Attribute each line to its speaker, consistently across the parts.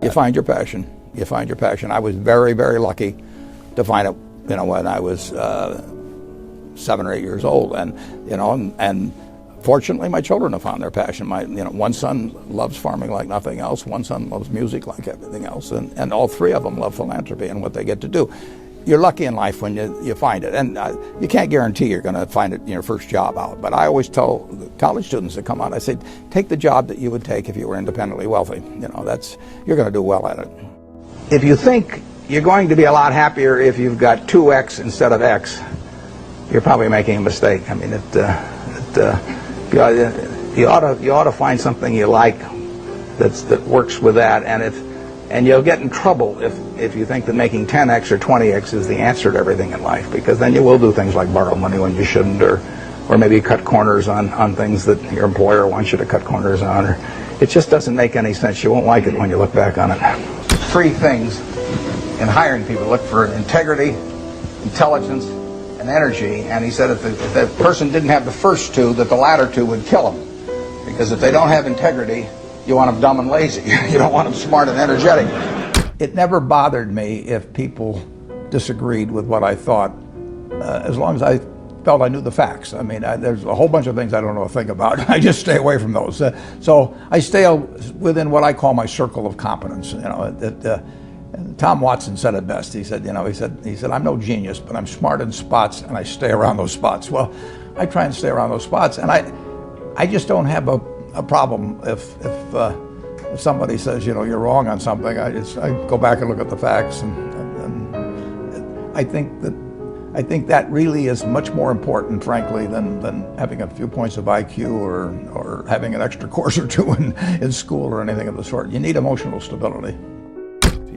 Speaker 1: You find your passion. You find your passion. I was very, very lucky to find it, when I was 7 or 8 years old, and fortunately, my children have found their passion. One son loves farming like nothing else. One son loves music like everything else, and all three of them love philanthropy and what they get to do. You're lucky in life when you find it, and you can't guarantee you're going to find it in your first job out. But I always tell the college students that come out, I say, take the job that you would take if you were independently wealthy. You're going to do well at it. If you think you're going to be a lot happier if you've got 2X instead of X, you're probably making a mistake. I mean, you ought to find something you like that works with that, and you'll get in trouble if you think that making 10X or 20X is the answer to everything in life, because then you will do things like borrow money when you shouldn't, or maybe cut corners on things that your employer wants you to cut corners on. Or it just doesn't make any sense. You won't like it when you look back on it. 3 things in hiring people: look for integrity, intelligence, and energy. And he said if the person didn't have the first 2, that the latter 2 would kill them. Because if they don't have integrity, you want them dumb and lazy. You don't want them smart and energetic. It never bothered me if people disagreed with what I thought, as long as I felt I knew the facts. I mean, there's a whole bunch of things I don't know a thing about. I just stay away from those. So I stay within what I call my circle of competence. Tom Watson said it best. He said, I'm no genius, but I'm smart in spots, and I stay around those spots. Well, I try and stay around those spots, and I just don't have a problem if somebody says, you're wrong on something. I go back and look at the facts, and I think that really is much more important, frankly, than having a few points of IQ or having an extra course or 2 in school or anything of the sort. You need emotional stability.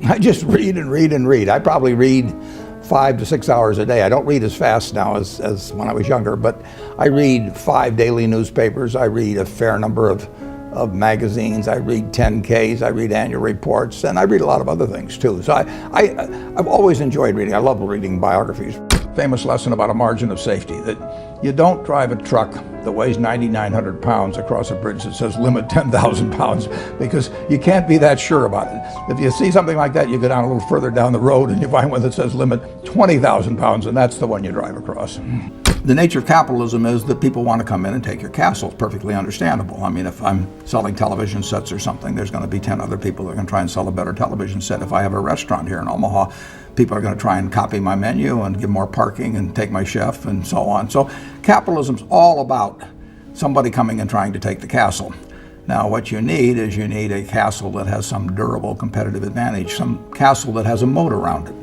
Speaker 1: I just read and read and read. I probably read 5 to 6 hours a day. I don't read as fast now as when I was younger, but I read 5 daily newspapers. I read a fair number of magazines. I read 10Ks. I read annual reports, and I read a lot of other things too. So I've always enjoyed reading. I love reading biographies. Famous lesson about a margin of safety, that you don't drive a truck that weighs 9,900 pounds across a bridge that says limit 10,000 pounds, because you can't be that sure about it. If you see something like that, you go down a little further down the road and you find one that says limit 20,000 pounds, and that's the one you drive across. The nature of capitalism is that people want to come in and take your castle. It's perfectly understandable. I mean, if I'm selling television sets or something, there's going to be 10 other people that are going to try and sell a better television set. If I have a restaurant here in Omaha, people are going to try and copy my menu and give more parking and take my chef and so on. So capitalism's all about somebody coming and trying to take the castle. Now, what you need is a castle that has some durable competitive advantage, some castle that has a moat around it.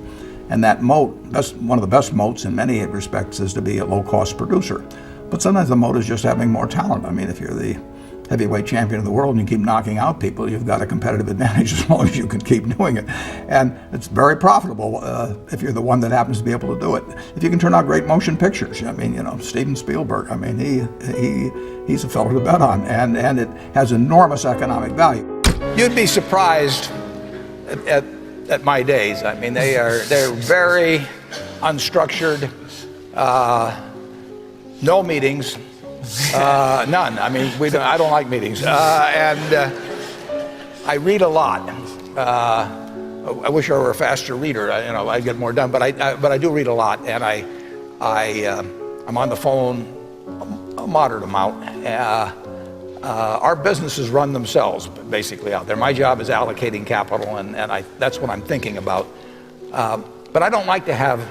Speaker 1: And that moat, one of the best moats in many respects, is to be a low-cost producer. But sometimes the moat is just having more talent. I mean, if you're the heavyweight champion of the world and you keep knocking out people, you've got a competitive advantage as long as you can keep doing it. And it's very profitable if you're the one that happens to be able to do it. If you can turn out great motion pictures, I mean, Steven Spielberg, I mean, he's a fellow to bet on, and it has enormous economic value. You'd be surprised at my days. I mean, they're very unstructured, no meetings. None. I mean, I don't like meetings, and I read a lot. I wish I were a faster reader. I'd get more done. But I do read a lot, and I'm on the phone a moderate amount. Our businesses run themselves basically out there. My job is allocating capital, and that's what I'm thinking about. But I don't like to have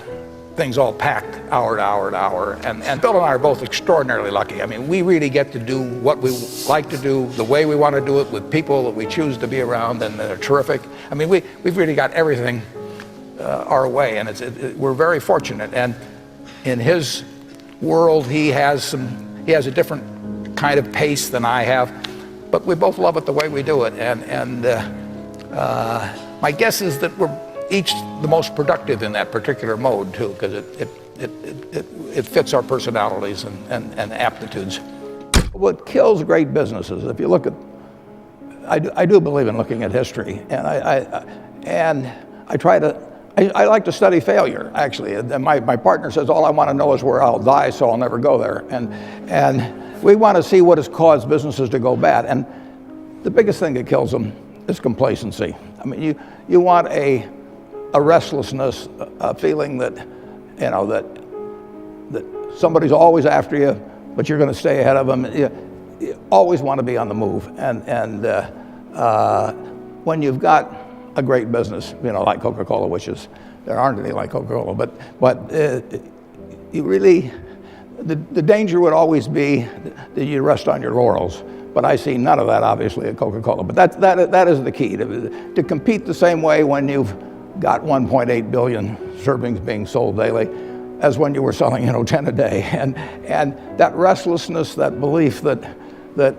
Speaker 1: things all packed hour to hour to hour. And Bill and I are both extraordinarily lucky. I mean, we really get to do what we like to do, the way we want to do it, with people that we choose to be around, and they're terrific. I mean, we've really got everything our way, and we're very fortunate. And in his world, he has a different kind of pace than I have, but we both love it the way we do it. And my guess is that we're each the most productive in that particular mode too, because it fits our personalities and aptitudes. What kills great businesses, if you look at, I do believe in looking at history, and I like to study failure, actually. And my partner says all I want to know is where I'll die, so I'll never go there. And we want to see what has caused businesses to go bad. And the biggest thing that kills them is complacency. I mean, you want a restlessness, a feeling that, you know, that somebody's always after you, but you're going to stay ahead of them. You always want to be on the move. And when you've got a great business, you know, like Coca-Cola, which is, there aren't any like Coca-Cola, but you really, the danger would always be that you rest on your laurels. But I see none of that, obviously, at Coca-Cola. But that is the key, to compete the same way when you've got 1.8 billion servings being sold daily as when you were selling, you know, 10 a day. And that restlessness, that belief that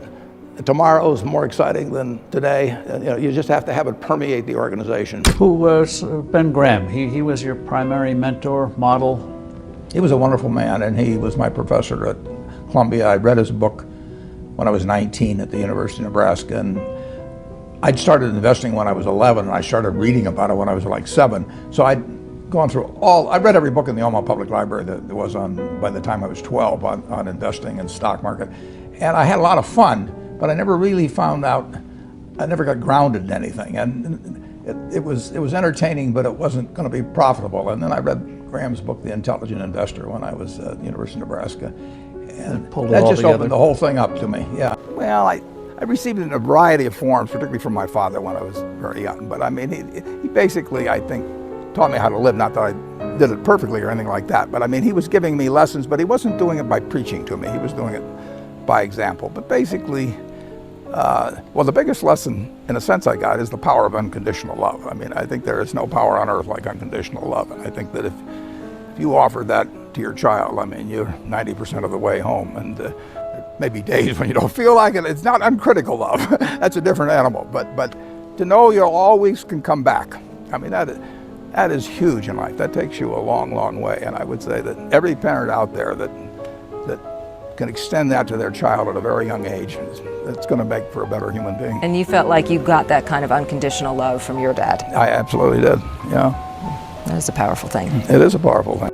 Speaker 1: tomorrow's more exciting than today, you know, you just have to have it permeate the organization.
Speaker 2: Who was Ben Graham? He was your primary mentor, model?
Speaker 1: He was a wonderful man, and he was my professor at Columbia. I read his book when I was 19 at the University of Nebraska, and I'd started investing when I was 11, and I started reading about it when I was like 7. So I'd gone through I read every book in the Omaha Public Library that there was on, by the time I was 12, on investing and stock market. And I had a lot of fun, but I never really found out, I never got grounded in anything. And it was entertaining, but it wasn't going to be profitable. And then I read Graham's book, The Intelligent Investor, when I was at the University of Nebraska. And that just opened the whole thing up to me, yeah. Well, I received it in a variety of forms, particularly from my father when I was very young. But I mean, he basically, I think, taught me how to live. Not that I did it perfectly or anything like that, but I mean, he was giving me lessons, but he wasn't doing it by preaching to me. He was doing it by example. But basically, well, the biggest lesson, in a sense, I got is the power of unconditional love. I mean, I think there is no power on earth like unconditional love. And I think that if you offer that to your child, I mean, you're 90% of the way home. And maybe days when you don't feel like it. It's not uncritical love. That's a different animal. But to know you always can come back. I mean, that is huge in life. That takes you a long, long way. And I would say that every parent out there that can extend that to their child at a very young age, it's going to make for a better human being.
Speaker 3: And you felt like you got that kind of unconditional love from your dad?
Speaker 1: I absolutely did, yeah.
Speaker 3: That is a powerful thing.
Speaker 1: It is a powerful thing.